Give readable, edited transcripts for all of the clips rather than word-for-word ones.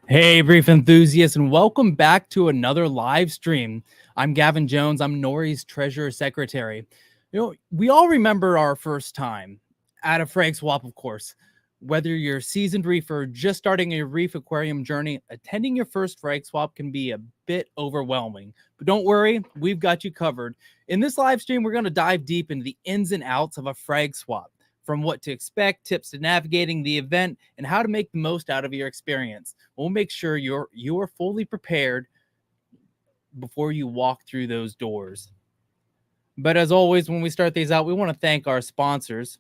Hey, Reef enthusiasts, and welcome back to another live stream. I'm Gavin Jones. I'm NORE's Treasurer Secretary. We all remember our first time at a Frag Swap, of course. Whether you're a seasoned reefer just starting a reef aquarium journey, attending your first Frag Swap can be a bit overwhelming. But don't worry, we've got you covered. In this live stream, we're going to dive deep into the ins and outs of a Frag Swap, from what to expect, tips to navigating the event, and how to make the most out of your experience. We'll make sure you are fully prepared before you walk through those doors. But as always, when we start these out, we want to thank our sponsors.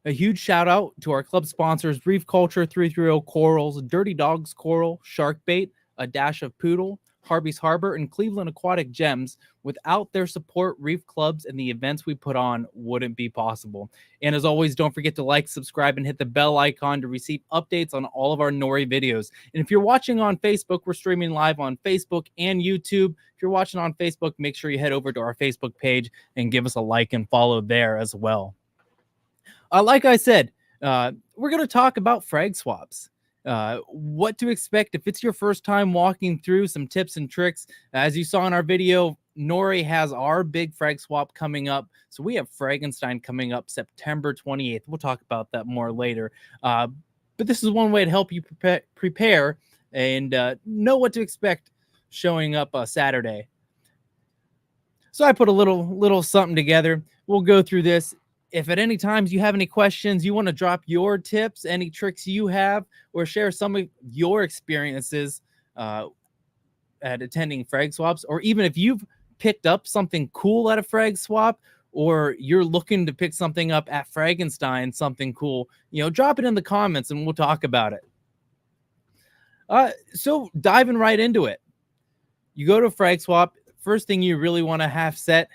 A huge shout out to our club sponsors, Reef Culture 330 Corals, Dirty Dogs Coral, Shark Bait, A Dash of Poodle, Harvey's Harbor, and Cleveland Aquatic Gems. Without their support, Reef Clubs and the events we put on wouldn't be possible. And as always, don't forget to like, subscribe, and hit the bell icon to receive updates on all of our NORE videos. And if you're watching on Facebook, we're streaming live on Facebook and YouTube. If you're watching on Facebook, make sure you head over to our Facebook page and give us a like and follow there as well. Like I said, we're going to talk about frag swaps. What to expect if it's your first time walking through, some tips and tricks. As you saw in our video, NORE has our big frag swap coming up. So we have Fragginstein coming up September 28th. We'll talk about that more later. But this is one way to help you prepare and know what to expect showing up Saturday. So I put a little something together. We'll go through this. If at any times you have any questions, you want to drop your tips, any tricks you have, or share some of your experiences at attending frag swaps, or even if you've picked up something cool at a frag swap, or you're looking to pick something up at Fragginstein, something cool, drop it in the comments and we'll talk about it. So diving right into it. You go to a frag swap. First thing you really want to have set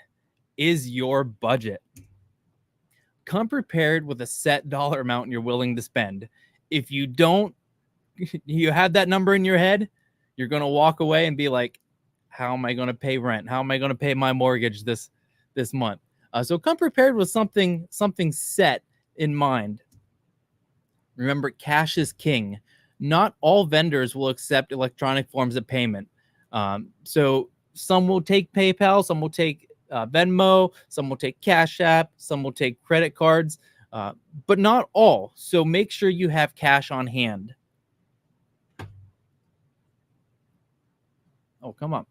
is your budget. Come prepared with a set dollar amount you're willing to spend. If you don't, you have that number in your head, you're going to walk away and be like, how am I going to pay rent? How am I going to pay my mortgage this month? So come prepared with something set in mind. Remember, cash is king. Not all vendors will accept electronic forms of payment. So some will take PayPal, some will take Venmo, some will take Cash App, some will take credit cards, but not all. So make sure you have cash on hand. Oh, come on.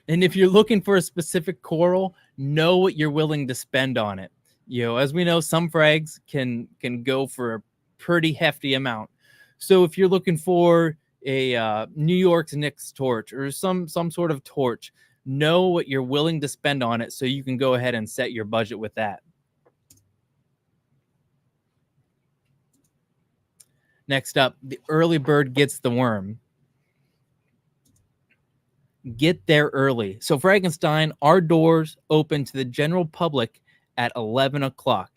And if you're looking for a specific coral, know what you're willing to spend on it. As we know, some frags can go for a pretty hefty amount. So if you're looking for a New York's Nyx torch or some sort of torch, know what you're willing to spend on it so you can go ahead and set your budget with that. Next up, the early bird gets the worm. Get there early. So Fragginstein, our doors open to the general public at 11 o'clock.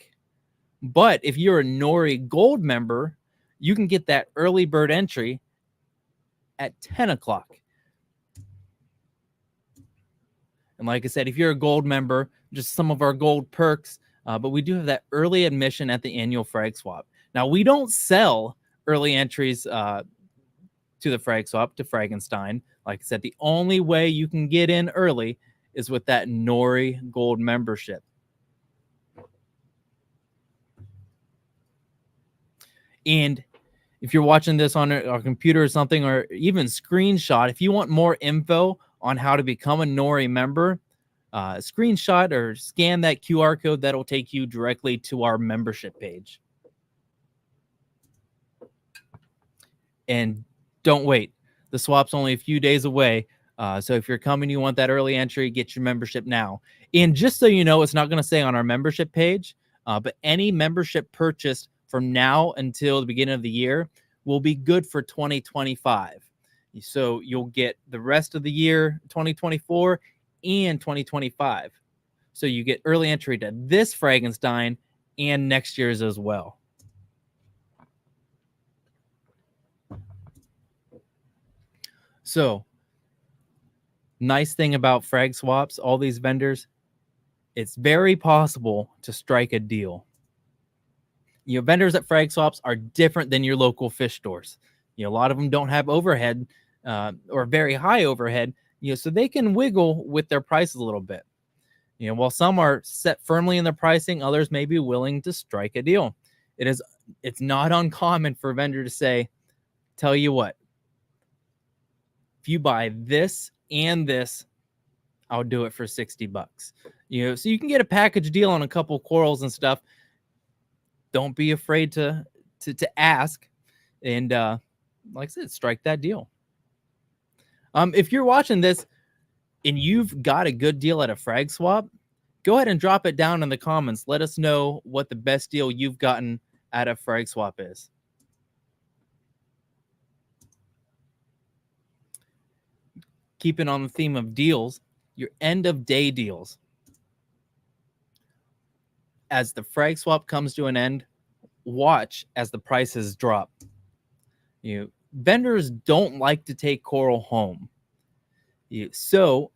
But if you're a NORE Gold member, you can get that early bird entry at 10 o'clock. And like I said, if you're a gold member, just some of our gold perks, but we do have that early admission at the annual frag swap. Now, we don't sell early entries to the frag swap, to Fragginstein. Like I said, the only way you can get in early is with that NORE Gold membership. And if you're watching this on a computer or something, or even screenshot, if you want more info on how to become a NORE member, screenshot or scan that QR code. That'll take you directly to our membership page. And don't wait. The swap's only a few days away. So if you're coming, you want that early entry, get your membership now. And just so you know, it's not going to say on our membership page, but any membership purchased from now until the beginning of the year will be good for 2025. So you'll get the rest of the year, 2024 and 2025. So you get early entry to this Fragginstein and next year's as well. So nice thing about frag swaps, all these vendors, it's very possible to strike a deal. Vendors at frag swaps are different than your local fish stores. A lot of them don't have overhead or very high overhead, so they can wiggle with their prices a little bit. While some are set firmly in their pricing, others may be willing to strike a deal. It's not uncommon for a vendor to say, tell you what, if you buy this and this, I'll do it for $60. So you can get a package deal on a couple corals and stuff. Don't be afraid to ask, and like I said, strike that deal. If you're watching this and you've got a good deal at a frag swap, go ahead and drop it down in the comments. Let us know what the best deal you've gotten at a frag swap is. Keeping on the theme of deals, your end of day deals. As the frag swap comes to an end, watch as the prices drop. Vendors don't like to take coral home. So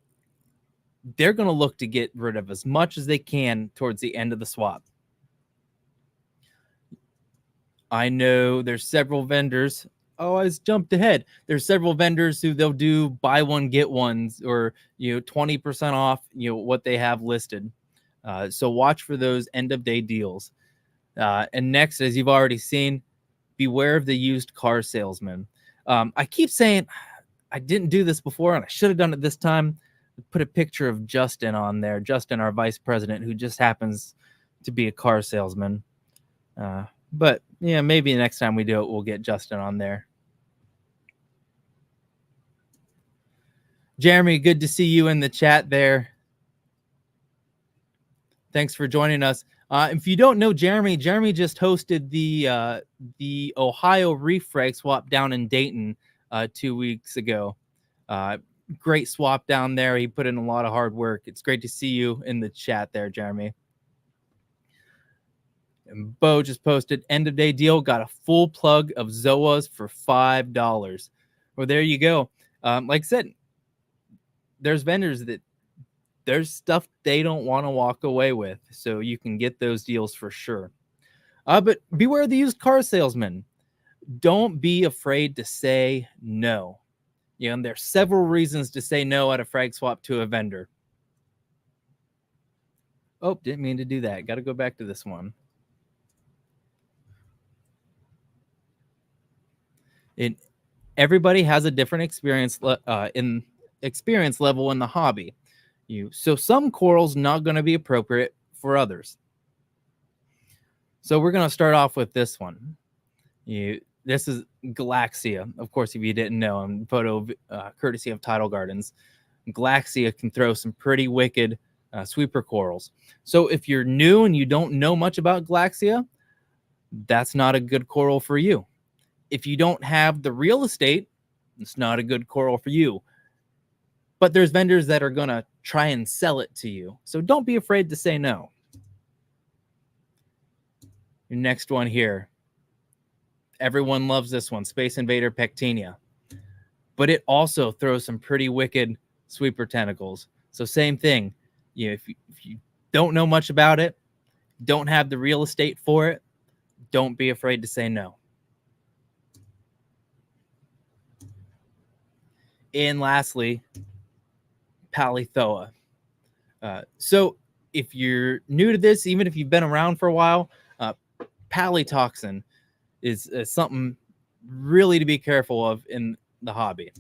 they're going to look to get rid of as much as they can towards the end of the swap. I know there's several vendors. Oh, I just jumped ahead. There's several vendors who they'll do buy one, get ones, or 20% off, what they have listed. So watch for those end of day deals. And next, as you've already seen, beware of the used car salesman. I keep saying I didn't do this before, and I should have done it this time. Put a picture of Justin on there. Justin, our vice president, who just happens to be a car salesman. But yeah, maybe next time we do it, we'll get Justin on there. Jeremy, good to see you in the chat there. Thanks for joining us. If you don't know Jeremy just hosted the Ohio Reef Frag Swap down in Dayton 2 weeks ago. Great swap down there. He put in a lot of hard work. It's great to see you in the chat there, Jeremy. And Bo just posted, end of day deal, got a full plug of Zoas for $5. Well, there you go. Like I said, there's vendors that there's stuff they don't want to walk away with. So you can get those deals for sure. But beware the used car salesman. Don't be afraid to say no. And there's several reasons to say no at a frag swap to a vendor. Oh, didn't mean to do that. Got to go back to this one. Everybody has a different experience level in the hobby. So some corals not going to be appropriate for others. So we're going to start off with this one. This is Galaxia. Of course, if you didn't know, I'm photo courtesy of Tidal Gardens. Galaxia can throw some pretty wicked sweeper corals. So if you're new and you don't know much about Galaxia, that's not a good coral for you. If you don't have the real estate, it's not a good coral for you. But there's vendors that are going to try and sell it to you. So don't be afraid to say no. Your next one here. Everyone loves this one, Space Invader Pectinia. But it also throws some pretty wicked sweeper tentacles. So same thing. If you don't know much about it, don't have the real estate for it, don't be afraid to say no. And lastly, Palithoa. So if you're new to this, even if you've been around for a while, palitoxin is something really to be careful of in the hobby.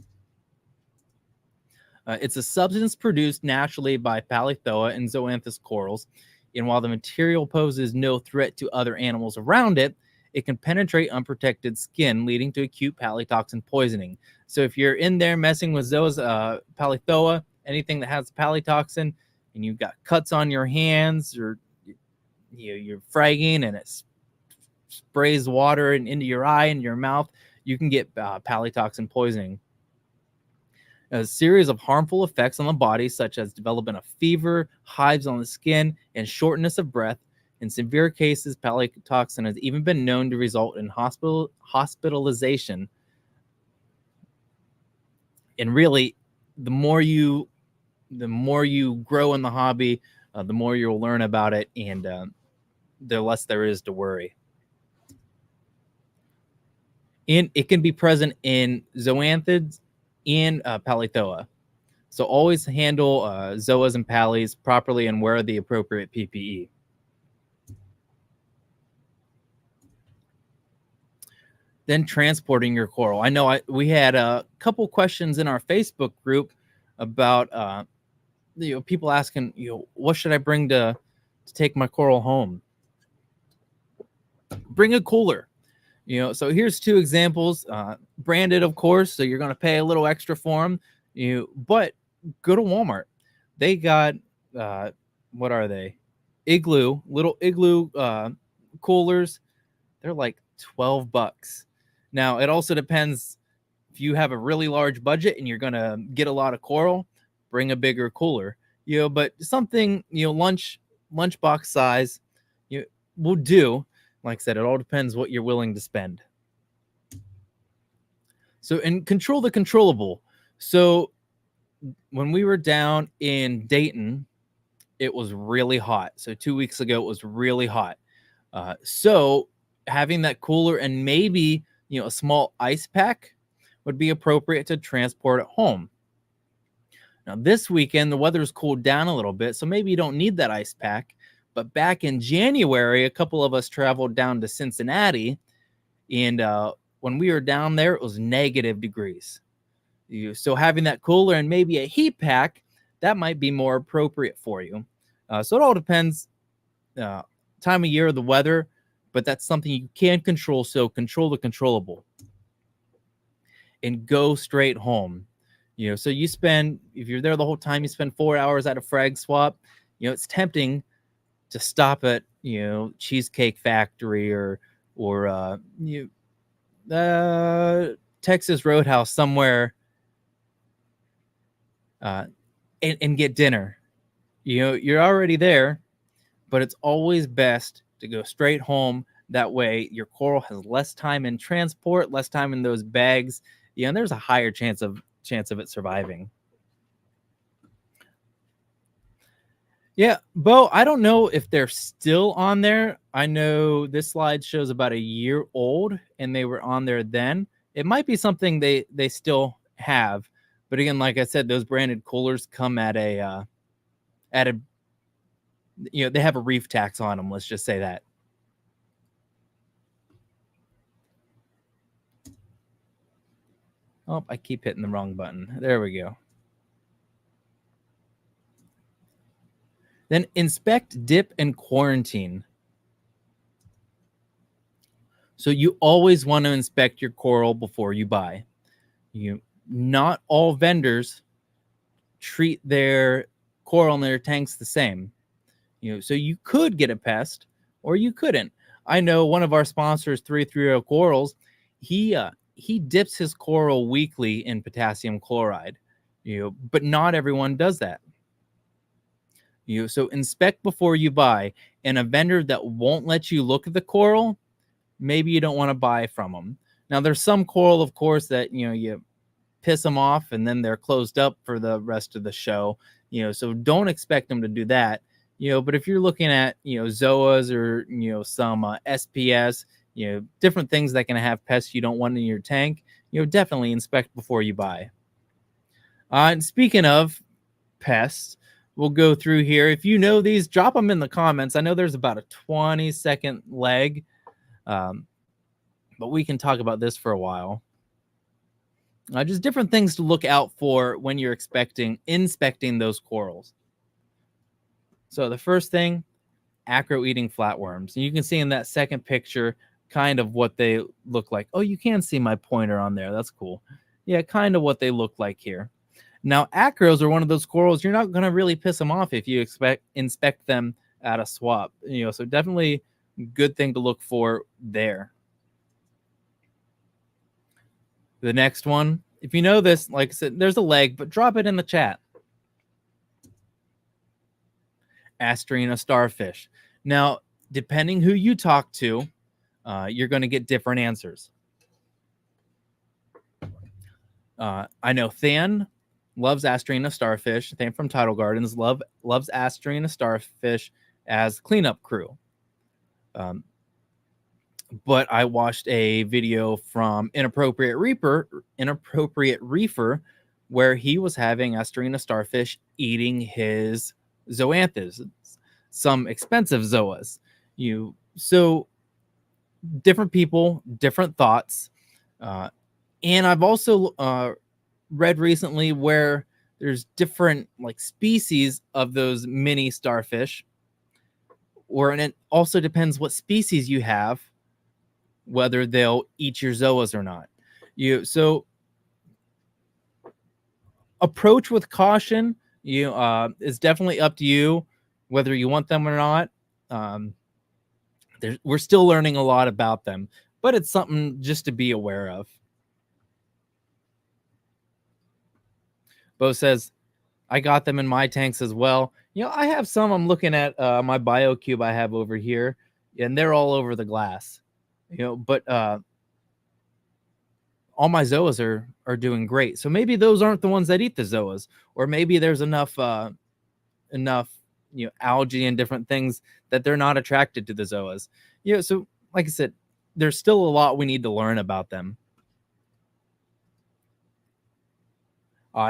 It's a substance produced naturally by Palithoa and zoanthus corals, and while the material poses no threat to other animals around it, it can penetrate unprotected skin, leading to acute palitoxin poisoning. So if you're in there messing with Palithoa, anything that has palitoxin, and you've got cuts on your hands, or you're fragging and it sprays water into your eye and your mouth, you can get palitoxin poisoning. A series of harmful effects on the body, such as development of fever, hives on the skin, and shortness of breath. In severe cases, palitoxin has even been known to result in hospitalization. And really, the more you grow in the hobby, the more you'll learn about it, and the less there is to worry. It can be present in zoanthids and palithoa. So always handle zoas and pallies properly and wear the appropriate PPE. Then transporting your coral. I know we had a couple questions in our Facebook group about people asking, what should I bring to take my coral home? Bring a cooler. So here's two examples, branded, of course, so you're going to pay a little extra for them. But go to Walmart. They got what are they? Little igloo coolers. They're like $12. Now it also depends if you have a really large budget and you're going to get a lot of coral, bring a bigger cooler. But something lunchbox size will do. Like I said, it all depends what you're willing to spend. So, and control the controllable. So when we were down in Dayton, it was really hot. So 2 weeks ago, it was really hot. So having that cooler and maybe, a small ice pack would be appropriate to transport at home. Now, this weekend, the weather's cooled down a little bit, so maybe you don't need that ice pack. But back in January, a couple of us traveled down to Cincinnati, and when we were down there, it was negative degrees. So having that cooler and maybe a heat pack, that might be more appropriate for you. So it all depends time of year, the weather, but that's something you can control. So control the controllable and go straight home. So you spend, if you're there the whole time, you spend 4 hours at a frag swap. It's tempting to stop at Cheesecake Factory or Texas Roadhouse somewhere and get dinner. You're already there, but it's always best to go straight home. That way your coral has less time in transport, less time in those bags, and there's a higher chance of it surviving. Yeah, Bo, I don't know if they're still on there. I know this slide shows about a year old and they were on there then. It might be something they still have. But again, like I said, those branded coolers come at a they have a reef tax on them. Let's just say that. Oh, I keep hitting the wrong button. There we go. Then inspect, dip, and quarantine. So you always want to inspect your coral before you buy. Not all vendors treat their coral in their tanks the same. So you could get a pest or you couldn't. I know one of our sponsors, 330 Corals, he dips his coral weekly in potassium chloride. But not everyone does that. So inspect before you buy, and a vendor that won't let you look at the coral, maybe you don't want to buy from them. Now, there's some coral, of course, that you piss them off and then they're closed up for the rest of the show. So don't expect them to do that. But if you're looking at zoas or some SPS, different things that can have pests you don't want in your tank, definitely inspect before you buy. And speaking of pests, we'll go through here. If you know these, drop them in the comments. I know there's about a 20-second lag, but we can talk about this for a while. Just different things to look out for when you're inspecting those corals. So the first thing, acro-eating flatworms. And you can see in that second picture kind of what they look like. Oh, you can see my pointer on there. That's cool. Yeah, kind of what they look like here. Now, acros are one of those corals you're not going to really piss them off if you inspect them at a swap. So definitely good thing to look for there. The next one, if you know this, like I said, there's a leg, but drop it in the chat. Astrina starfish. Now, depending who you talk to, you're going to get different answers. I know Than loves Astrina starfish. Than from Tidal Gardens loves Astrina starfish as cleanup crew. but I watched a video from Inappropriate Reefer, where he was having Asterina starfish eating his zoanthus, some expensive zoas. So different people, different thoughts, and I've also read recently where there's different like species of those mini starfish, and it also depends what species you have, whether they'll eat your zoas or not. So approach with caution. It's definitely up to you whether you want them or not. We're still learning a lot about them, but it's something just to be aware of. Bo says, I got them in my tanks as well. I have some. I'm looking at my BioCube I have over here, and they're all over the glass. But all my zoas are doing great. So maybe those aren't the ones that eat the zoas, or maybe there's enough algae and different things that they're not attracted to the zoas. So like I said, there's still a lot we need to learn about them.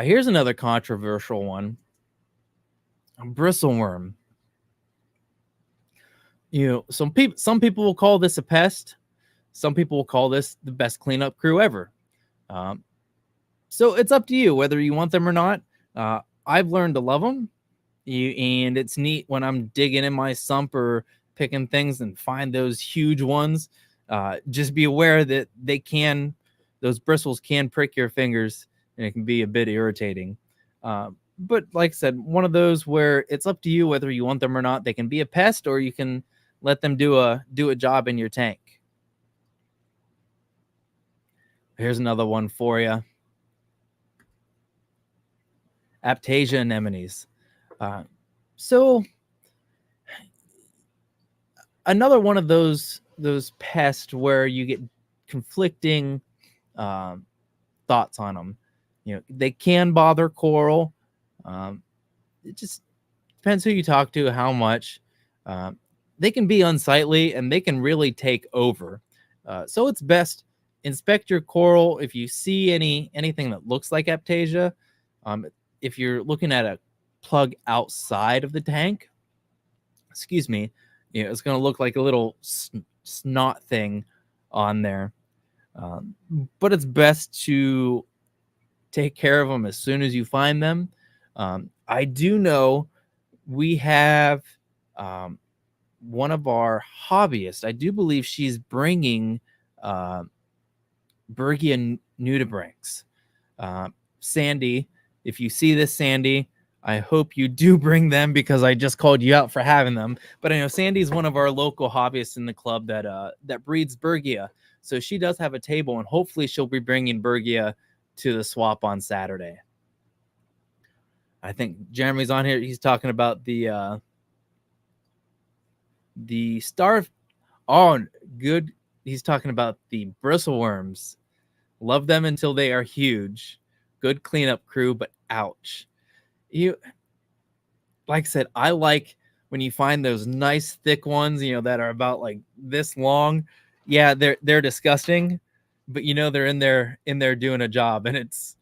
Here's another controversial one. A bristleworm. Some people will call this a pest. Some people will call this the best cleanup crew ever. So it's up to you whether you want them or not. I've learned to love them, and it's neat when I'm digging in my sump or picking things and find those huge ones. Just be aware that those bristles can prick your fingers, and it can be a bit irritating. But like I said, one of those where it's up to you whether you want them or not. They can be a pest, or you can let them do a job in your tank. Here's another one for you. Aptasia anemones. So another one of those pests where you get conflicting thoughts on them. They can bother coral. It just depends who you talk to, how much. They can be unsightly, and they can really take over. So it's best inspect your coral. If you see anything that looks like Aptasia, if you're looking at a plug outside of the tank, excuse me, it's going to look like a little snot thing on there. But it's best to take care of them as soon as you find them. I do know we have one of our hobbyists. I do believe she's bringing Bergia nudibranchs. Sandy, if you see this, Sandy, I hope you do bring them, because I just called you out for having them. But I know Sandy's one of our local hobbyists in the club that breeds Bergia. So she does have a table, and hopefully she'll be bringing Bergia to the swap on Saturday. I think Jeremy's on here. He's talking about the star. Oh, good. He's talking about the bristleworms. Love them until they are huge. Good cleanup crew, but ouch. Like I said, I like when you find those nice thick ones, that are about like this long. Yeah, they're disgusting, but they're in there doing a job, and it's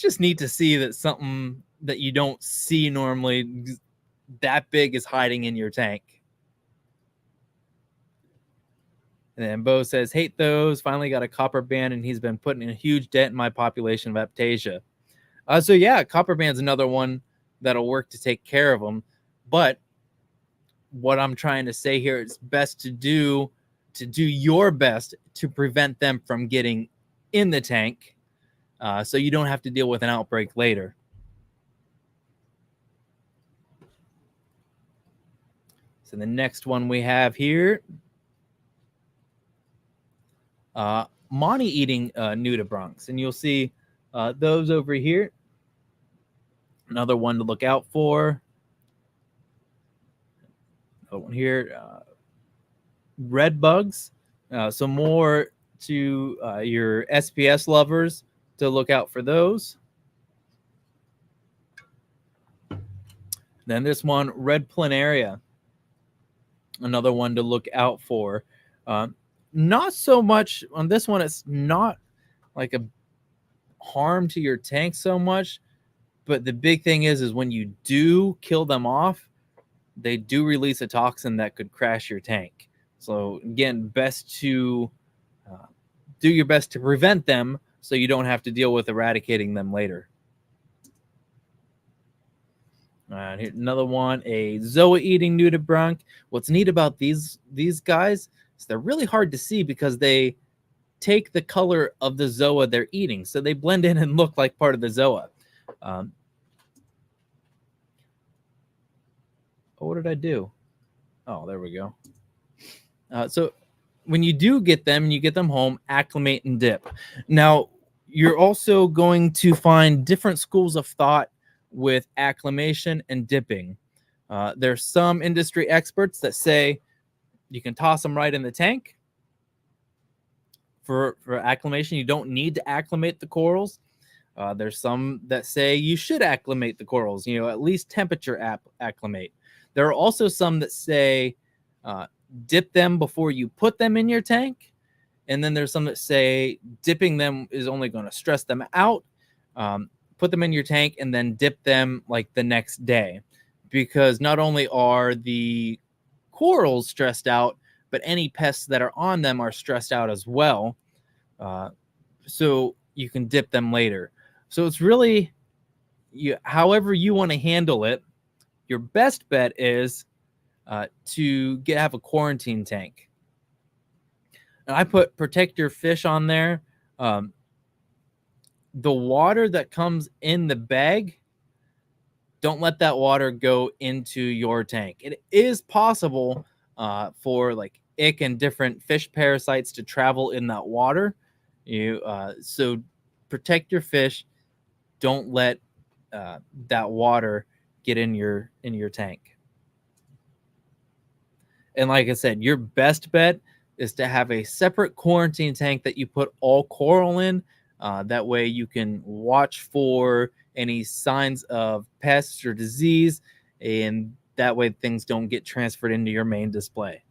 just neat to see that something that you don't see normally that big is hiding in your tank. And then Bo says, hate those. Finally got a copper band, and he's been putting a huge dent in my population of Aptasia. So yeah, copper band's another one that'll work to take care of them. But what I'm trying to say here is best to do your best to prevent them from getting in the tank, so you don't have to deal with an outbreak later. So the next one we have here, Monty eating nudibranchs, and you'll see those over here. Another one to look out for. Another one here, red bugs. So more to your SPS lovers to look out for those. Then this one, red planaria. Another one to look out for. Not so much on this one. It's not like a harm to your tank so much, but the big thing is when you do kill them off, they do release a toxin that could crash your tank. So again, best to do your best to prevent them so you don't have to deal with eradicating them later. Here's another one, a zoa eating nudibranch. What's neat about these guys is they're really hard to see because they take the color of the zoa they're eating, so they blend in and look like part of the zoa. What did I do? Oh, there we go. So when you do get them and you get them home, acclimate and dip. Now, you're also going to find different schools of thought with acclimation and dipping. There's some industry experts that say you can toss them right in the tank. For acclimation, you don't need to acclimate the corals. There's some that say you should acclimate the corals, at least temperature acclimate. There are also some that say dip them before you put them in your tank. And then there's some that say dipping them is only going to stress them out. Put them in your tank and then dip them like the next day, because not only are the corals stressed out, but any pests that are on them are stressed out as well. So you can dip them later. So it's really however you want to handle it. Your best bet is to have a quarantine tank. And I put protect your fish on there. The water that comes in the bag, don't let that water go into your tank. It is possible for like ick and different fish parasites to travel in that water. So protect your fish. Don't let that water get in your tank. And like I said, your best bet is to have a separate quarantine tank that you put all coral in. That way you can watch for any signs of pests or disease, and that way things don't get transferred into your main display.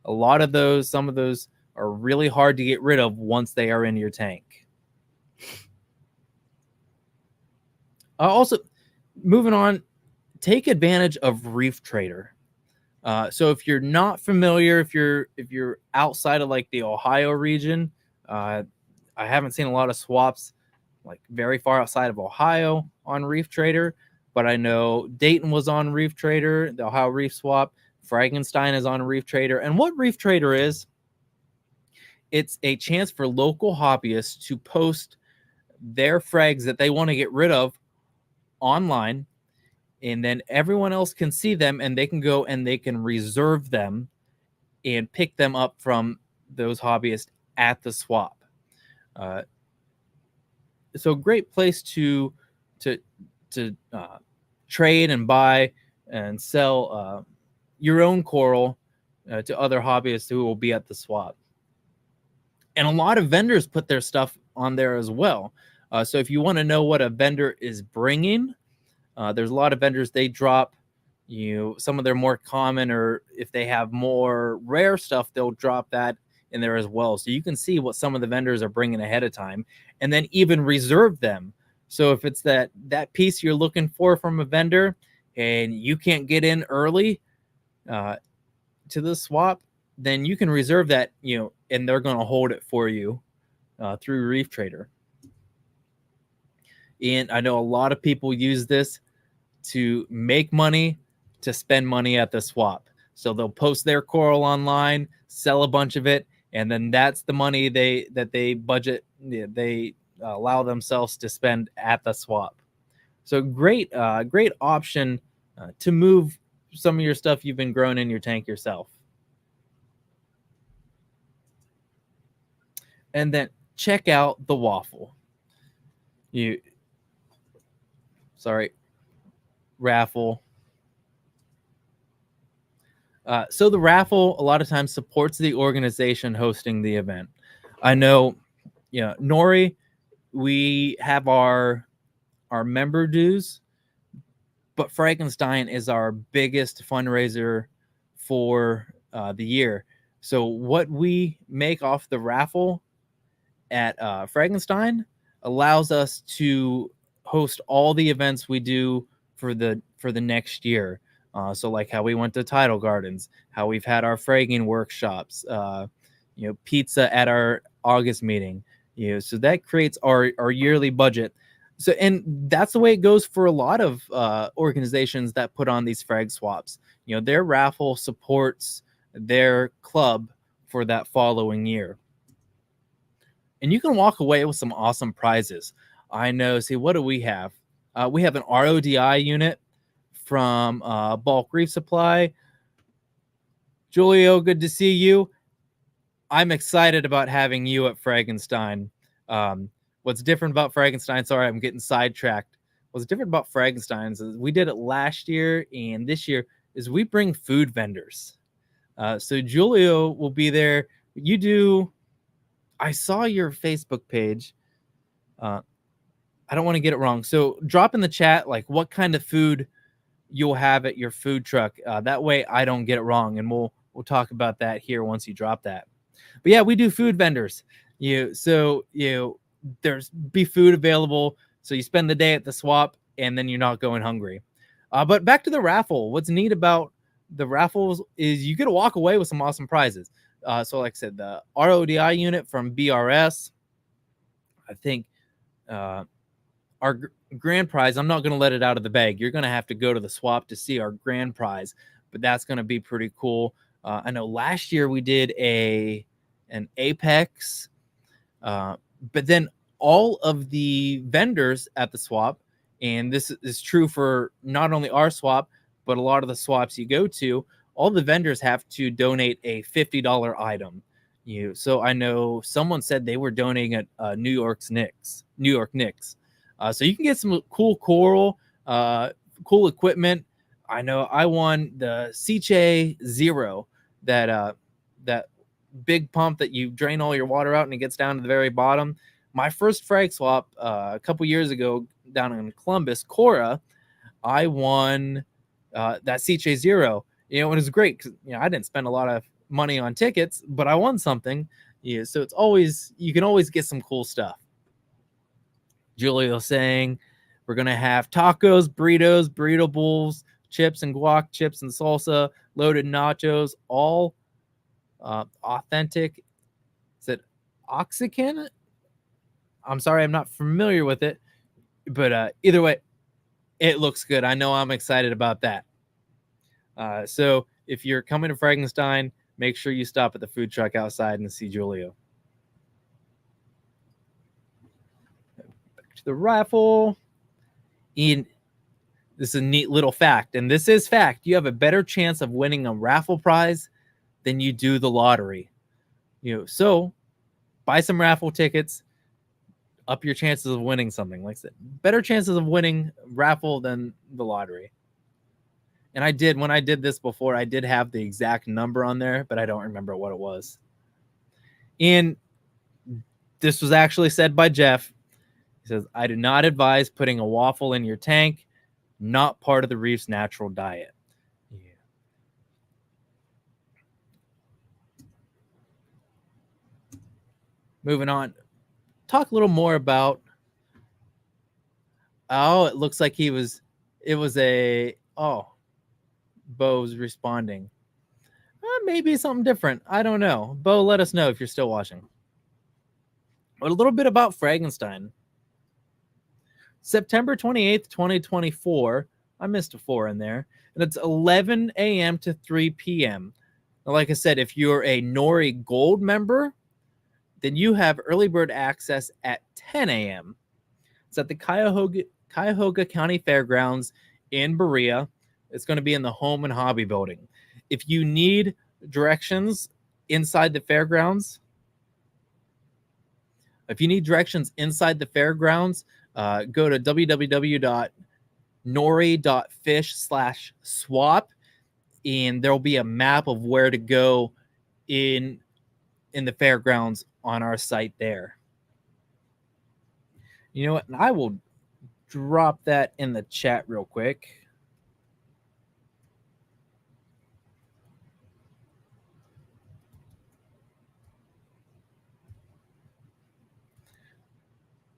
Some of those are really hard to get rid of once they are in your tank. Also, moving on, take advantage of Reef Trader. So if you're not familiar, if you're outside of like the Ohio region, I haven't seen a lot of swaps like very far outside of Ohio on Reef Trader, but I know Dayton was on Reef Trader, the Ohio Reef Swap. Fragginstein is on Reef Trader. And what Reef Trader is, it's a chance for local hobbyists to post their frags that they want to get rid of online, and then everyone else can see them, and they can go and they can reserve them and pick them up from those hobbyists at the swap. So great place to trade and buy and sell your own coral to other hobbyists who will be at the swap. And a lot of vendors put their stuff on there as well. So if you want to know what a vendor is bringing, there's a lot of vendors, they drop some of their more common, or if they have more rare stuff, they'll drop that in there as well. So you can see what some of the vendors are bringing ahead of time, and then even reserve them. So if it's that piece you're looking for from a vendor and you can't get in early to the swap, then you can reserve that, and they're going to hold it for you through Reef Trader. And I know a lot of people use this to make money, to spend money at the swap. So they'll post their coral online, sell a bunch of it, and then that's the money they budget, they allow themselves to spend at the swap. So great option to move some of your stuff you've been growing in your tank yourself. And then check out the waffle. Raffle. So the raffle a lot of times supports the organization hosting the event. I know, NORE, we have our member dues, but Fragginstein is our biggest fundraiser for the year. So what we make off the raffle at Fragginstein allows us to host all the events we do for the next year. So like how we went to Tidal Gardens, how we've had our fragging workshops, pizza at our August meeting. So that creates our yearly budget. So, and that's the way it goes for a lot of organizations that put on these frag swaps. Their raffle supports their club for that following year. And you can walk away with some awesome prizes. I know. See, what do we have? We have an RODI unit from Bulk Reef Supply. Julio, good to see you. I'm excited about having you at Fragginstein. What's different about Fragginstein? Sorry, I'm getting sidetracked. What's different about Fragginstein is we did it last year and this year is we bring food vendors. So Julio will be there. You do. I saw your Facebook page. I don't want to get it wrong. So drop in the chat like what kind of food you'll have at your food truck. That way I don't get it wrong, and we'll talk about that here once you drop that. But yeah, we do food vendors. There's be food available. So you spend the day at the swap and then you're not going hungry. But back to the raffle. What's neat about the raffles is you get to walk away with some awesome prizes. So like I said, the RODI unit from BRS, I think our grand prize, I'm not going to let it out of the bag. You're going to have to go to the swap to see our grand prize, but that's going to be pretty cool. I know last year we did an Apex, but then all of the vendors at the swap, and this is true for not only our swap, but a lot of the swaps you go to, all the vendors have to donate a $50 item. So I know someone said they were donating a New York Knicks. So you can get some cool coral, cool equipment. I know I won the Ceche Zero, that big pump that you drain all your water out and it gets down to the very bottom. My first frag swap a couple years ago down in Columbus, Cora, I won that Ceche Zero. And it was great because I didn't spend a lot of money on tickets, but I won something. So it's always, you can always get some cool stuff. Julio saying we're gonna have tacos, burritos, burrito bowls, chips and guac, chips and salsa, loaded nachos, all authentic. Is it Oxycan? I'm sorry, I'm not familiar with it, but either way, it looks good. I know I'm excited about that. So if you're coming to Fragginstein, make sure you stop at the food truck outside and see Julio. Back to the raffle. Ian, this is a neat little fact, and this is fact. You have a better chance of winning a raffle prize than you do the lottery. So buy some raffle tickets, up your chances of winning something. Like I said, better chances of winning raffle than the lottery. And when I did this before, I did have the exact number on there, but I don't remember what it was. And this was actually said by Jeff. He says, I do not advise putting a waffle in your tank, not part of the reef's natural diet. Yeah. Moving on, talk a little more about, it looks like Bo's responding. Maybe something different. I don't know. Bo, let us know if you're still watching. But a little bit about Fragginstein. September 28th, 2024. I missed a 4 in there. And it's 11 a.m. to 3 p.m. Now, like I said, if you're a NORE Gold member, then you have early bird access at 10 a.m. It's at the Cuyahoga County Fairgrounds in Berea. It's going to be in the Home and Hobby building. If you need directions inside the fairgrounds, go to www.nore.fish/swap, and there'll be a map of where to go in the fairgrounds on our site there. You know what? And I will drop that in the chat real quick.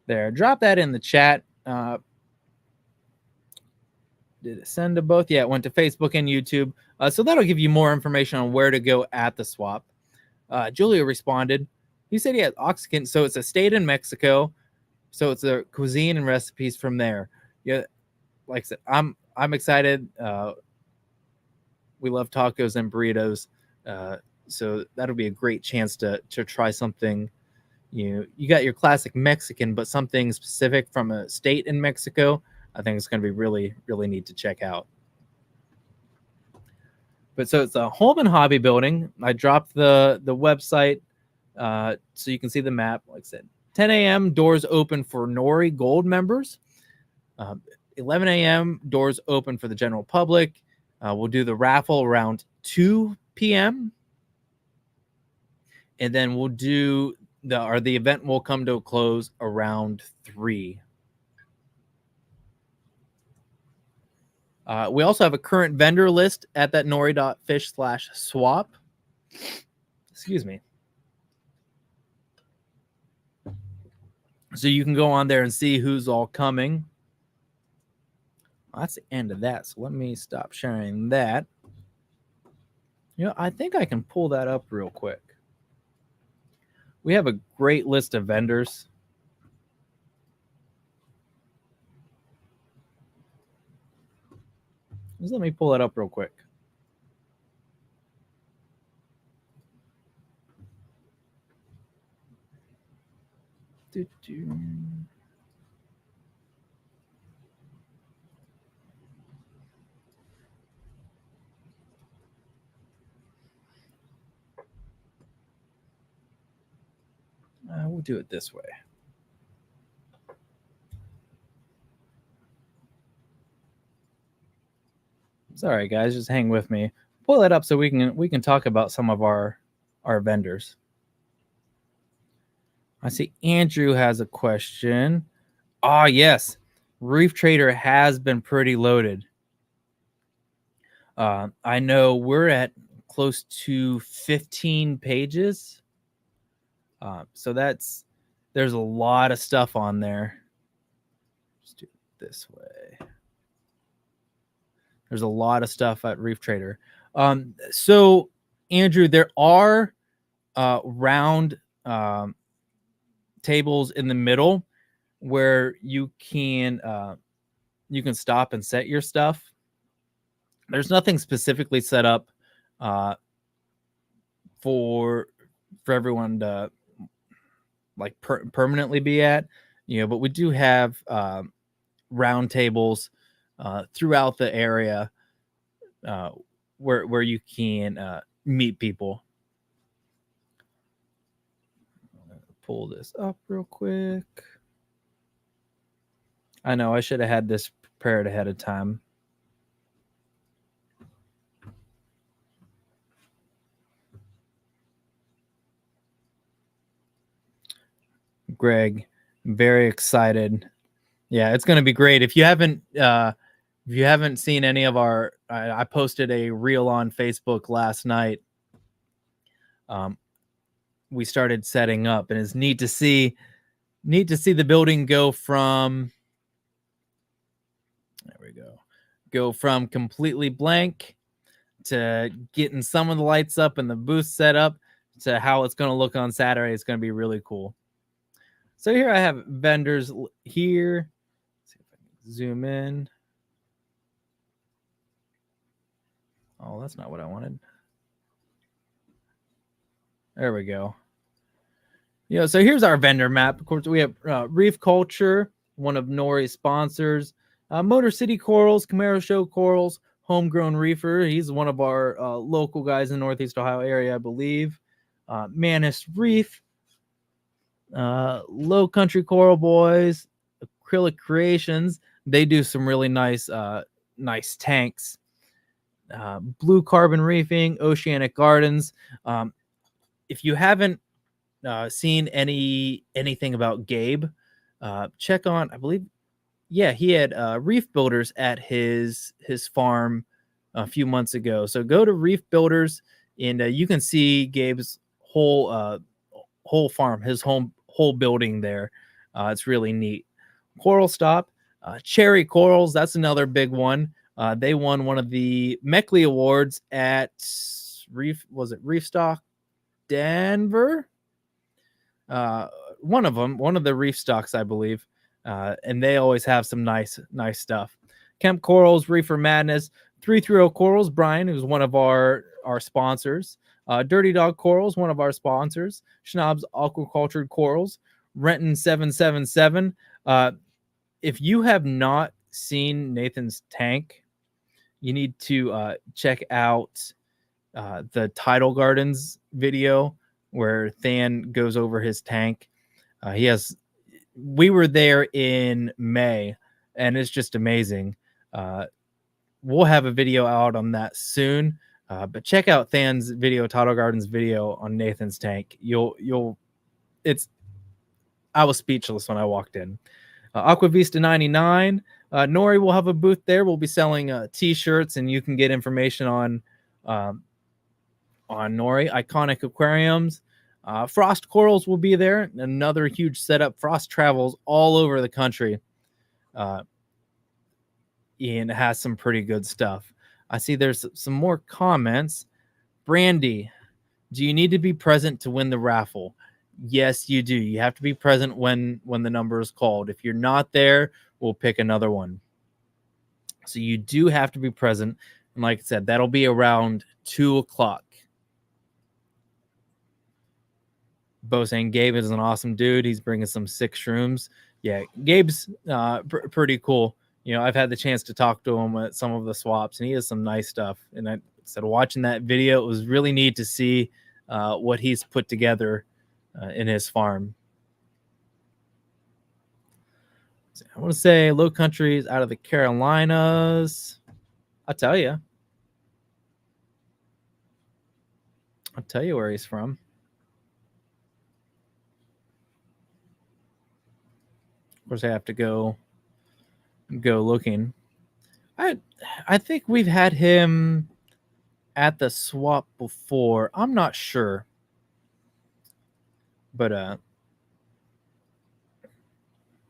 there. Drop that in the chat. Did it send to both? Yeah, it went to Facebook and YouTube. So that'll give you more information on where to go at the swap. Julio responded. He said he had Oaxacan, so it's a state in Mexico. So it's a cuisine and recipes from there. Yeah, like I said, I'm excited. We love tacos and burritos, so that'll be a great chance to try something. You got your classic Mexican, but something specific from a state in Mexico. I think it's going to be really, really neat to check out. But so it's a home and hobby building. I dropped the website so you can see the map. Like I said, 10 a.m. doors open for NORE Gold members. 11 a.m. doors open for the general public. We'll do the raffle around 2 p.m. And then we'll do the event will come to a close around 3. We also have a current vendor list at that nore.fish/swap. Excuse me. So you can go on there and see who's all coming. Well, that's the end of that. So let me stop sharing that. I think I can pull that up real quick. We have a great list of vendors. Just let me pull that up real quick. We'll do it this way. Sorry, guys, just hang with me. Pull that up so we can talk about some of our vendors. I see Andrew has a question. Yes, Reef Trader has been pretty loaded. I know we're at close to 15 pages. So there's a lot of stuff on there. Just do it this way. There's a lot of stuff at Reef Trader. So Andrew, there are round tables in the middle where you can stop and set your stuff. There's nothing specifically set up for everyone to like permanently be at, but we do have round tables throughout the area where you can meet people. Pull this up real quick. I know I should have had this prepared ahead of time. Greg, very excited. Yeah, it's going to be great. If you haven't seen any of our, I posted a reel on Facebook last night. We started setting up, and it's neat to see the building go from, there we go from completely blank to getting some of the lights up and the booth set up to how it's going to look on Saturday. It's going to be really cool. So here I have vendors here. Let's see if I can zoom in. Oh, that's not what I wanted. There we go. So here's our vendor map. Of course, we have Reef Culture, one of NORE's sponsors. Motor City Corals, Camaro Show Corals, Homegrown Reefer. He's one of our local guys in the Northeast Ohio area, I believe. Manus Reef, Low Country Coral Boys, Acrylic Creations. They do some really nice tanks. Blue Carbon Reefing, Oceanic Gardens. If you haven't seen anything about Gabe, check on, I believe, he had Reef Builders at his farm a few months ago. So go to Reef Builders and you can see Gabe's whole farm, his whole building there. It's really neat. Coral Stop, cherry corals. That's another big one. They won one of the Meckley Awards at Reef. Was it Reef Stock Denver? One of them, one of the reef stocks, I believe. And they always have some nice stuff. Kemp Corals, Reefer Madness, 330 Corals, Brian, who's one of our sponsors. Dirty Dog Corals, one of our sponsors. Schnaub's Aquacultured Corals, Renton 777. If you have not seen Nathan's tank, you need to check out the Tidal Gardens video where Than goes over his tank. We were there in May, and it's just amazing. We'll have a video out on that soon, but check out Than's video, Tidal Gardens video on Nathan's tank. I was speechless when I walked in. Aquavista 99. NORE will have a booth there. We'll be selling t-shirts, and you can get information on NORE. Iconic Aquariums. Frost Corals will be there. Another huge setup. Frost travels all over the country. And has some pretty good stuff. I see there's some more comments. Brandy, do you need to be present to win the raffle? Yes, you do. You have to be present when the number is called. If you're not there, we'll pick another one. So you do have to be present. And like I said, that'll be around 2 o'clock. Bo saying Gabe is an awesome dude. He's bringing some sick shrooms. Yeah, Gabe's pretty cool. You know, I've had the chance to talk to him at some of the swaps, and he has some nice stuff. And I said, watching that video, it was really neat to see what he's put together in his farm. So I want to say Low Country's out of the Carolinas. I'll tell you where he's from. Of course, I have to go looking. I think we've had him at the swap before. I'm not sure, but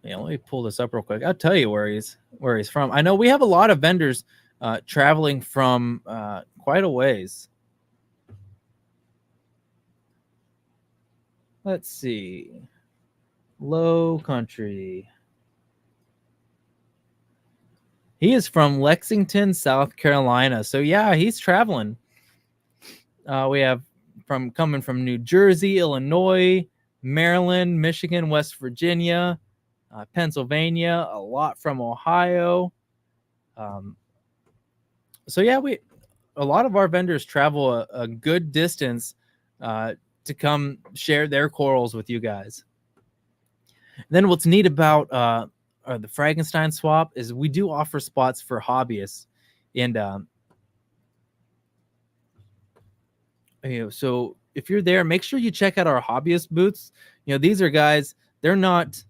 yeah, let me pull this up real quick. I'll tell you where he's from. I know we have a lot of vendors traveling from quite a ways. Let's see. Low Country. He is from Lexington, South Carolina. So yeah, he's traveling. We have coming from New Jersey, Illinois, Maryland, Michigan, West Virginia, Pennsylvania, a lot from Ohio. So yeah, a lot of our vendors travel a good distance to come share their corals with you guys. Then what's neat about the Fragginstein swap is we do offer spots for hobbyists, and so if you're there, make sure you check out our hobbyist booths. These are guys, they're not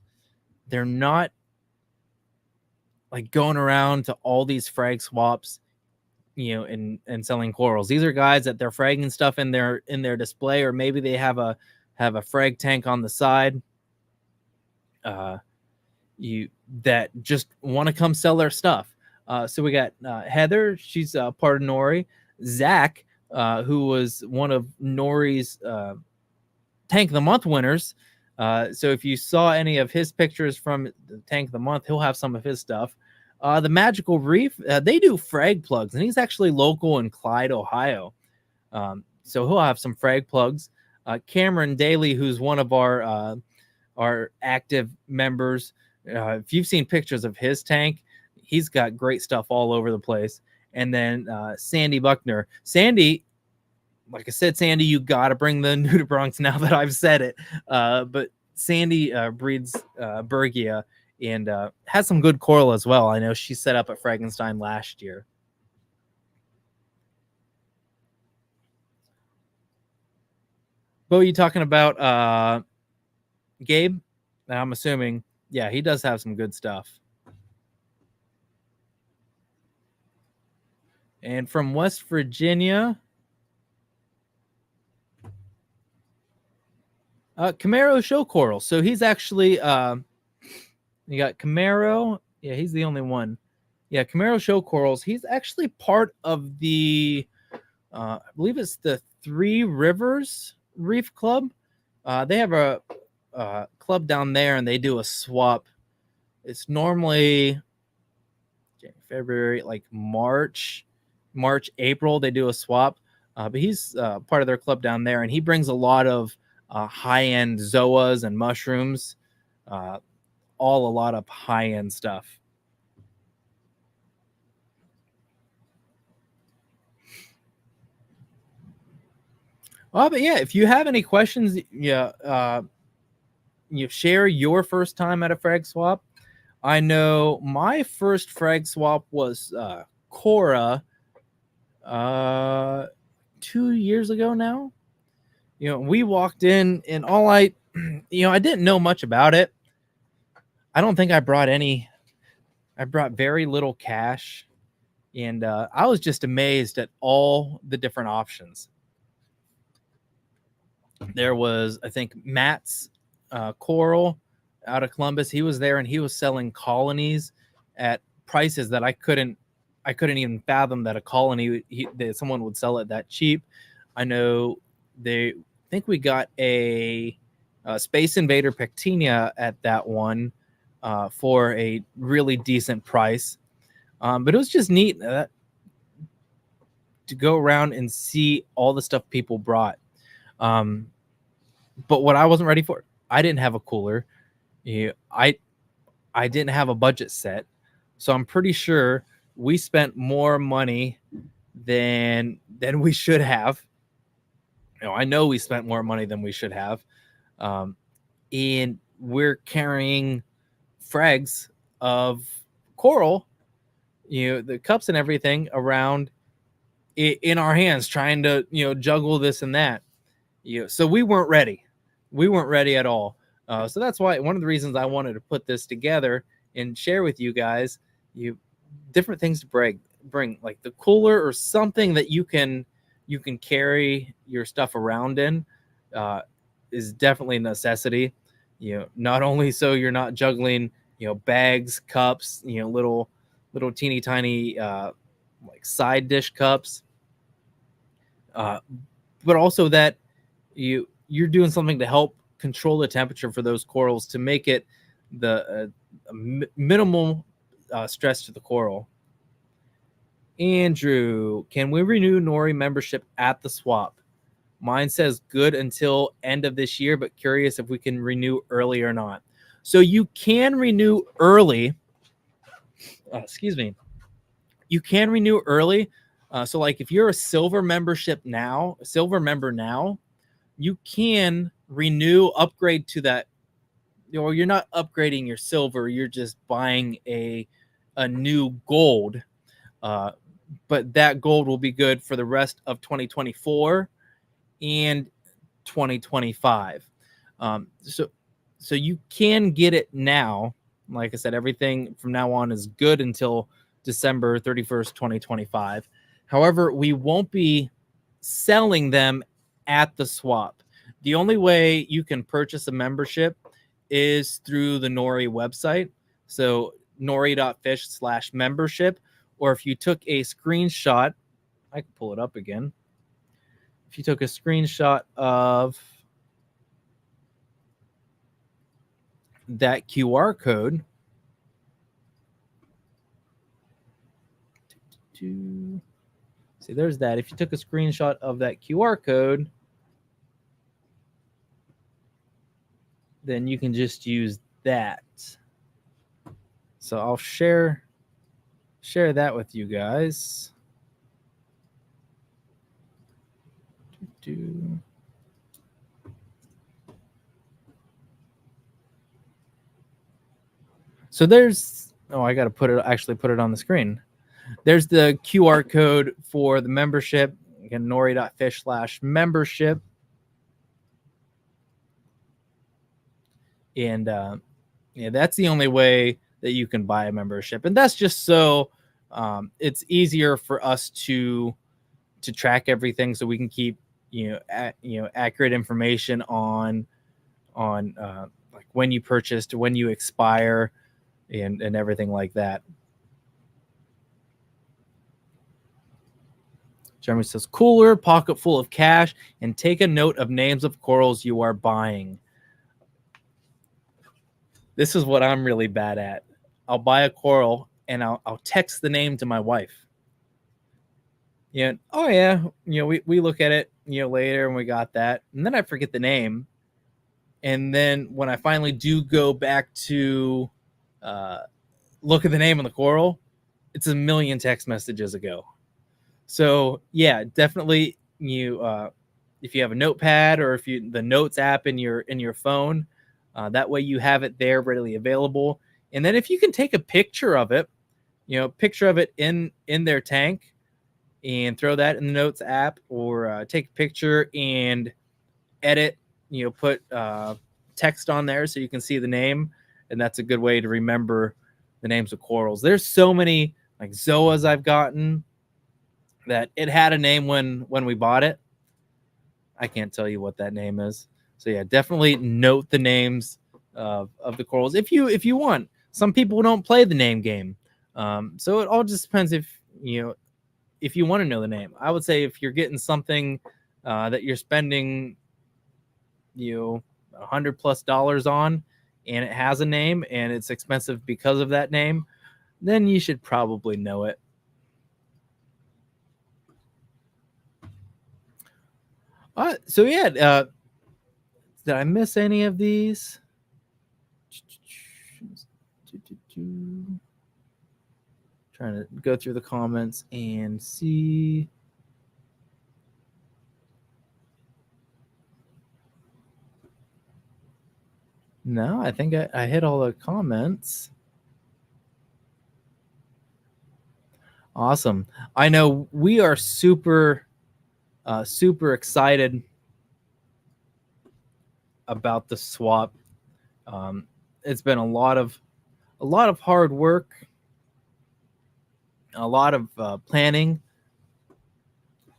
like going around to all these frag swaps, and selling corals. These are guys that they're fragging stuff in their display, or maybe they have a frag tank on the side. That just want to come sell their stuff. So we got Heather, she's part of NORE. Zach, who was one of NORE's Tank of the Month winners. So if you saw any of his pictures from the Tank of the Month, he'll have some of his stuff. The Magical Reef, they do frag plugs, and he's actually local in Clyde, Ohio. So he'll have some frag plugs. Cameron Daly, who's one of our active members. If you've seen pictures of his tank, he's got great stuff all over the place. And then Sandy Buckner. Sandy, like I said, Sandy, you got to bring the nudibranchs now that I've said it. But Sandy breeds Bergia and has some good coral as well. I know she set up at Fragginstein last year. Bo, you talking about Gabe? I'm assuming, yeah, he does have some good stuff. And from West Virginia, Camaro Show Coral. So he's actually You got Camaro. Yeah, he's the only one. Yeah, Camaro Show Corals. He's actually part of the, I believe it's the Three Rivers Reef Club. They have a club down there, and they do a swap. It's normally February, like March, April. They do a swap. But he's part of their club down there, and he brings a lot of high-end zoas and mushrooms, a lot of high-end stuff. But yeah, if you have any questions, you share your first time at a frag swap. I know my first frag swap was Cora 2 years ago now. We walked in, and all I didn't know much about it. I don't think I brought any. I brought very little cash, and I was just amazed at all the different options. There was, I think, Matt's Coral out of Columbus. He was there, and he was selling colonies at prices that I couldn't even fathom that a colony that someone would sell it that cheap. I know I think we got a Space Invader Pectinia at that one for a really decent price. But it was just neat to go around and see all the stuff people brought. But what I wasn't ready for, I didn't have a cooler. I didn't have a budget set. So I'm pretty sure we spent more money than we should have. I know we spent more money than we should have. And we're carrying frags of coral, the cups and everything around in our hands, trying to, juggle this and that. So we weren't ready. We weren't ready at all. So that's why one of the reasons I wanted to put this together and share with you guys, different things to bring like the cooler or something that you can carry your stuff around in, is definitely a necessity. Not only so you're not juggling, bags, cups, little teeny tiny like side dish cups, but also that you're doing something to help control the temperature for those corals to make it the minimal stress to the coral. Andrew, can we renew NORE membership at the swap? Mine says good until end of this year, but curious if we can renew early or not. So you can renew early. Excuse me. You can renew early. So like if you're a silver member now, you can renew, upgrade to that. You're not upgrading your silver. You're just buying a new gold. But that gold will be good for the rest of 2024 and 2025. So you can get it now. Like I said, everything from now on is good until December 31st, 2025. However, we won't be selling them at the swap. The only way you can purchase a membership is through the NORE website. So nore.fish/membership. Or if you took a screenshot, I can pull it up again. If you took a screenshot of that QR code, see, there's that. If you took a screenshot of that QR code, then you can just use that. So I'll share that with you guys. So there's, I got to put it on the screen. There's the QR code for the membership. Again, nore.fish/membership. And that's the only way that you can buy a membership. And that's just so it's easier for us to track everything, so we can keep accurate information on like when you purchased, when you expire, and everything like that. Jeremy says, cooler, pocket full of cash, and take a note of names of corals you are buying. This is what I'm really bad at. I'll buy a coral and I'll text the name to my wife. Oh yeah, we look at it, later, and we got that, and then I forget the name, and then when I finally do go back to look at the name on the coral, it's a million text messages ago. So yeah, definitely if you have a notepad or if the notes app in your phone, that way you have it there readily available. And then if you can take a picture of it, in their tank and throw that in the notes app, or take a picture and edit, put text on there so you can see the name. And that's a good way to remember the names of corals. There's so many like zoas I've gotten that it had a name when we bought it. I can't tell you what that name is. So yeah, definitely note the names of the corals if you want. Some people don't play the name game, so it all just depends if you want to know the name. I would say if you're getting something that you're spending $100+ on, and it has a name and it's expensive because of that name, then you should probably know it. So yeah, did I miss any of these? Trying to go through the comments and see. No, I think I hit all the comments. Awesome. I know we are super excited about the swap. It's been a lot of hard work, a lot of planning,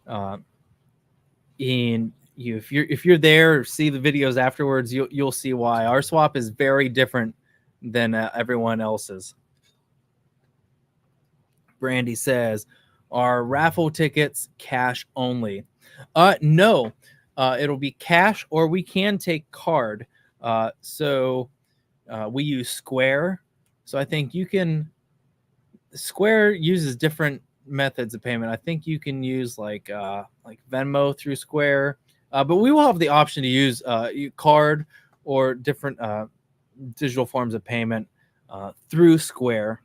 and if you're there or see the videos afterwards, you'll see why our swap is very different than everyone else's. Brandy says, are raffle tickets cash only? No, it'll be cash, or we can take card. So we use Square. So I think Square uses different methods of payment. I think you can use like Venmo through Square, but we will have the option to use card or different digital forms of payment through Square.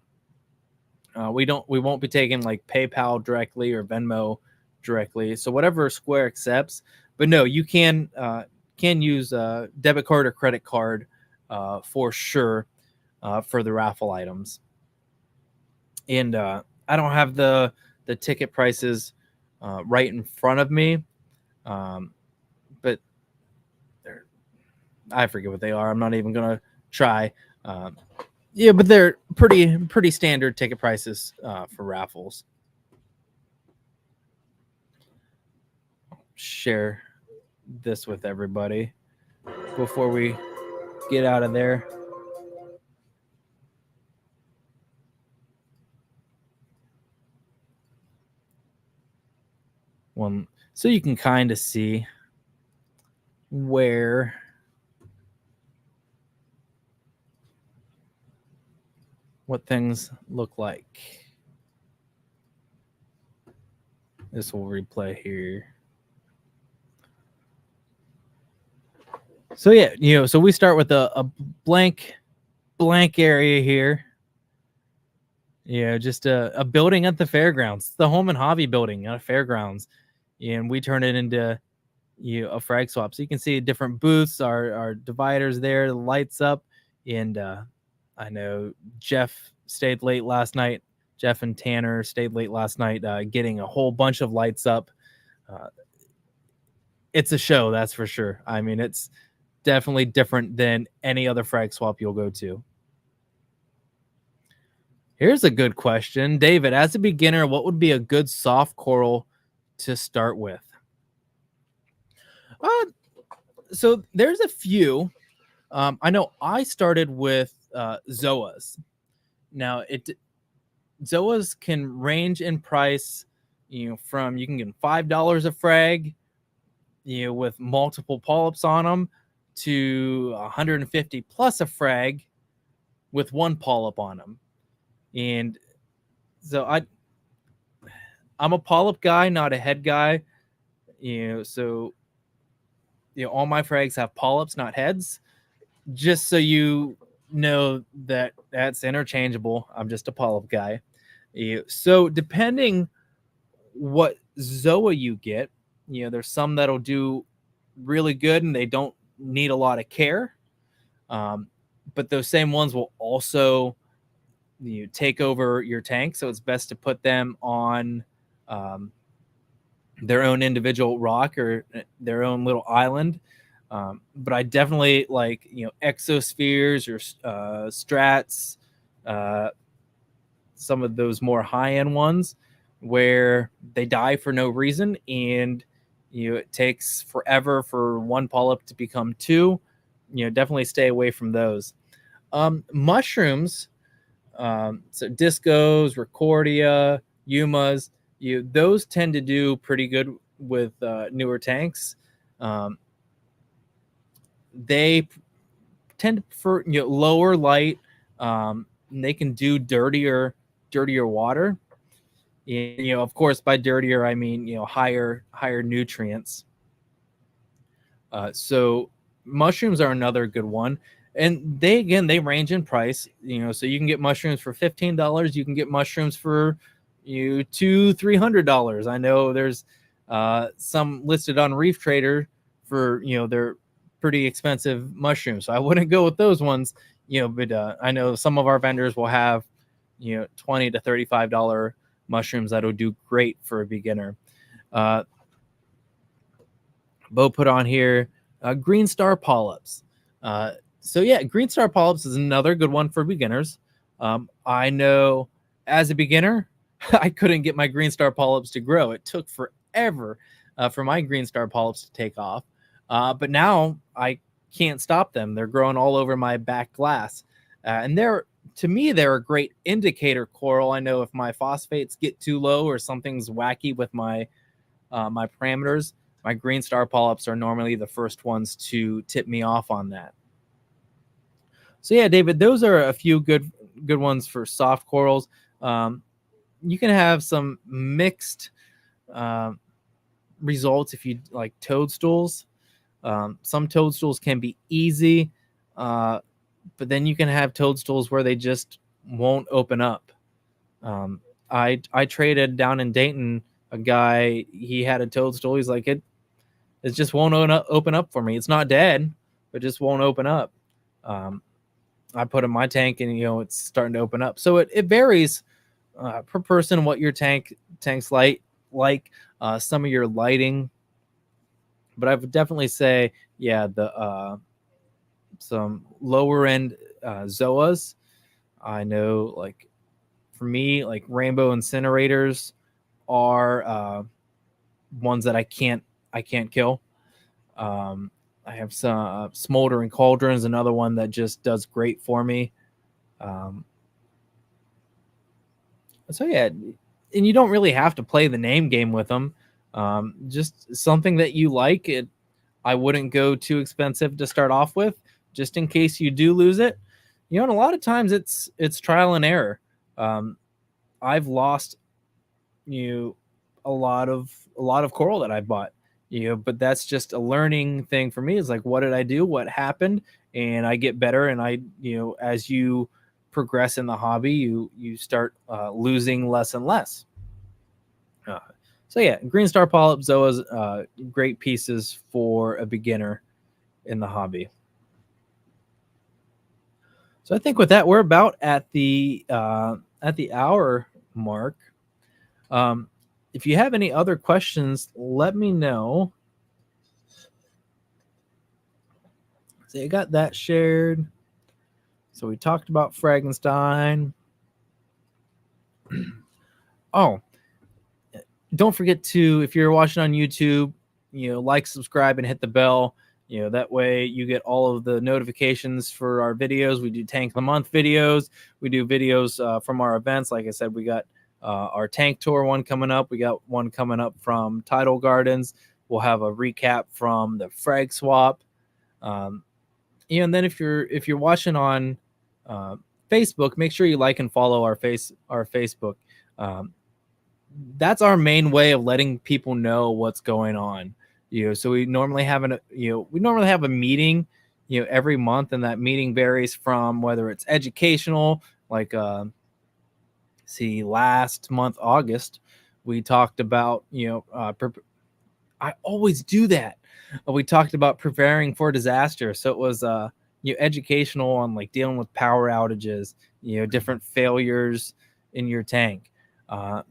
We won't be taking like PayPal directly or Venmo directly. So whatever Square accepts, but no, you can use a debit card or credit card for sure for the raffle items. And I don't have the ticket prices right in front of me, but I forget what they are. I'm not even gonna try. Yeah, but they're pretty standard ticket prices for raffles. Share this with everybody before we get out of there. One, so you can kind of see what things look like. This will replay here. So yeah, so we start with a blank area here. Yeah, just a building at the fairgrounds, the home and hobby building at a fairgrounds, and we turn it into a frag swap. So you can see different booths, our dividers there, the lights up, and I know Jeff stayed late last night. Jeff and Tanner stayed late last night getting a whole bunch of lights up. It's a show, that's for sure. I mean, it's definitely different than any other frag swap you'll go to. Here's a good question. David, as a beginner, what would be a good soft coral to start with? So there's a few. I know I started with zoas. Now, Zoas can range in price, from you can get $5 a frag, with multiple polyps on them, to 150 plus a frag with one polyp on them. And so I'm a polyp guy, not a head guy. So all my frags have polyps, not heads. Just so you know that's interchangeable. I'm just a polyp guy. So depending what Zoa you get, there's some that'll do really good and they don't need a lot of care. But those same ones will also take over your tank. So it's best to put them on their own individual rock or their own little island. But I definitely like, exospheres or strats, some of those more high-end ones where they die for no reason, and it takes forever for one polyp to become two. Definitely stay away from those. Mushrooms, so discos, Recordia, Yumas, those tend to do pretty good with newer tanks. They tend to prefer lower light. They can do dirtier water. And, of course, by dirtier I mean higher nutrients. So mushrooms are another good one, and they range in price. So you can get mushrooms for $15. You can get mushrooms for $200-$300. I know there's some listed on Reef Trader for they're pretty expensive mushrooms, so I wouldn't go with those ones. But I know some of our vendors will have $20 to $35 mushrooms that'll do great for a beginner. Bo put on here green star polyps. So yeah, green star polyps is another good one for beginners. I know as a beginner, I couldn't get my green star polyps to grow. It took forever for my green star polyps to take off. But now I can't stop them. They're growing all over my back glass. And to me, they're a great indicator coral. I know if my phosphates get too low or something's wacky with my my parameters, my green star polyps are normally the first ones to tip me off on that. So yeah, David, those are a few good ones for soft corals. You can have some mixed results if you like toadstools. Some toadstools can be easy, but then you can have toadstools where they just won't open up. I traded down in Dayton a guy. He had a toadstool. He's like, it just won't open up for me. It's not dead, but just won't open up. I put in my tank and it's starting to open up. So it varies per person what your tank's like some of your lighting. But I would definitely say, yeah, the some lower end Zoas. I know, like for me, like rainbow incinerators are ones that I can't kill. I have some smoldering cauldrons, another one that just does great for me. So yeah, and you don't really have to play the name game with them. Just something that you like. I wouldn't go too expensive to start off with, just in case you do lose it. And a lot of times it's trial and error. I've lost a lot of coral that I bought. But that's just a learning thing for me. It's like, what did I do? What happened? And I get better. And I, as you progress in the hobby, you start losing less and less. So yeah, green star polyp Zoas, great pieces for a beginner in the hobby. So I think with that, we're about at the hour mark. If you have any other questions, let me know. So you got that shared. So we talked about Fragginstein. Oh, don't forget to, if you're watching on YouTube, like, subscribe, and hit the bell. That way you get all of the notifications for our videos. We do tank of the month videos. We do videos from our events. Like I said, we got our tank tour one coming up. We got one coming up from Tidal Gardens. We'll have a recap from the Frag Swap. And then if you're watching on Facebook, make sure you like and follow our Facebook. That's our main way of letting people know what's going on. So we normally have a meeting, every month, and that meeting varies from whether it's educational, like last month, August, we talked about, I always do that. We talked about preparing for disaster. So it was educational on like dealing with power outages, different failures in your tank.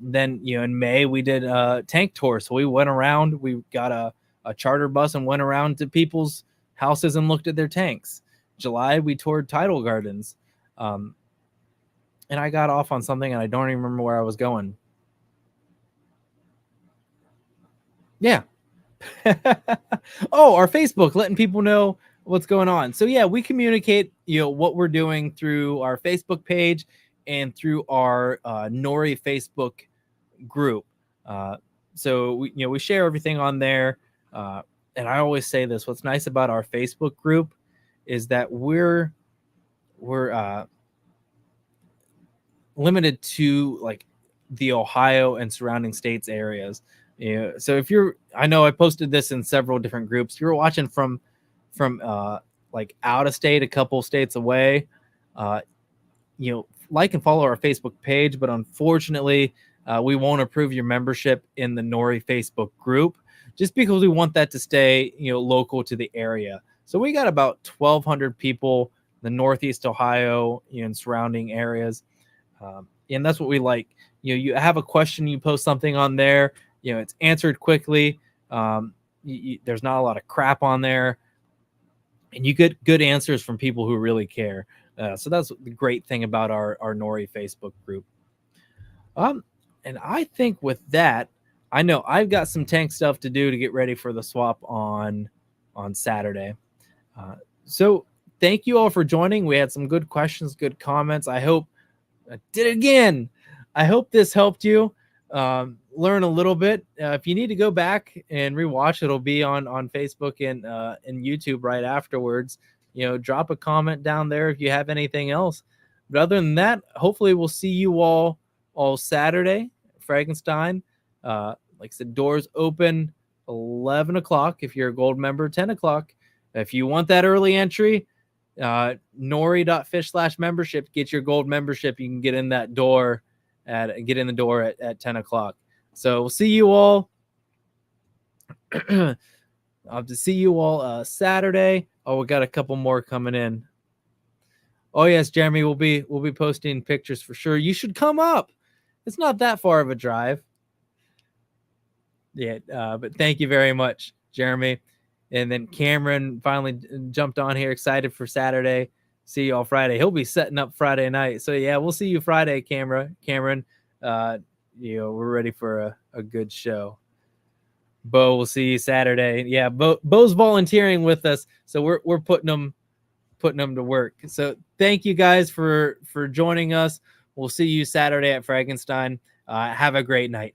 Then in May we did a tank tour. So we went around. We got a charter bus and went around to people's houses and looked at their tanks. July we toured Tidal Gardens. And I got off on something and I don't even remember where I was going. Yeah. Oh, our Facebook, letting people know what's going on. So yeah, we communicate, what we're doing through our Facebook page and through our NORE Facebook group. So we share everything on there. And I always say this: what's nice about our Facebook group is that we're limited to like the Ohio and surrounding states areas. So I know I posted this in several different groups. If you're watching from like out of state, a couple states away, like and follow our Facebook page. But unfortunately, we won't approve your membership in the NORE Facebook group just because we want that to stay, local to the area. So we got about 1,200 people in the Northeast Ohio, and surrounding areas. And that's what we like. You have a question, you post something on there, it's answered quickly. There's not a lot of crap on there, and you get good answers from people who really care. So that's the great thing about our NORE Facebook group. And I think with that, I know I've got some tank stuff to do to get ready for the swap on Saturday. So thank you all for joining. We had some good questions, good comments. I hope I did it again. I hope this helped you learn a little bit. If you need to go back and rewatch, it'll be on Facebook and YouTube right afterwards. Drop a comment down there if you have anything else. But other than that, hopefully we'll see you all Saturday, Fragginstein. Like I said, doors open 11 o'clock if you're a gold member, 10 o'clock. If you want that early entry, nore.fish/membership, get your gold membership. You can get in the door at 10 o'clock. So we'll see you all. I'll have to see you all Saturday. Oh, we got a couple more coming in. Oh yes, Jeremy, we'll be posting pictures for sure. You should come up. It's not that far of a drive. Yeah, but thank you very much, Jeremy. And then Cameron finally jumped on here, excited for Saturday. See you all Friday. He'll be setting up Friday night. So yeah, we'll see you Friday, Cameron. We're ready for a good show. Bo, we'll see you Saturday. Yeah, Bo's volunteering with us, so we're putting them to work. So thank you guys for joining us. We'll see you Saturday at Fragginstein. Have a great night.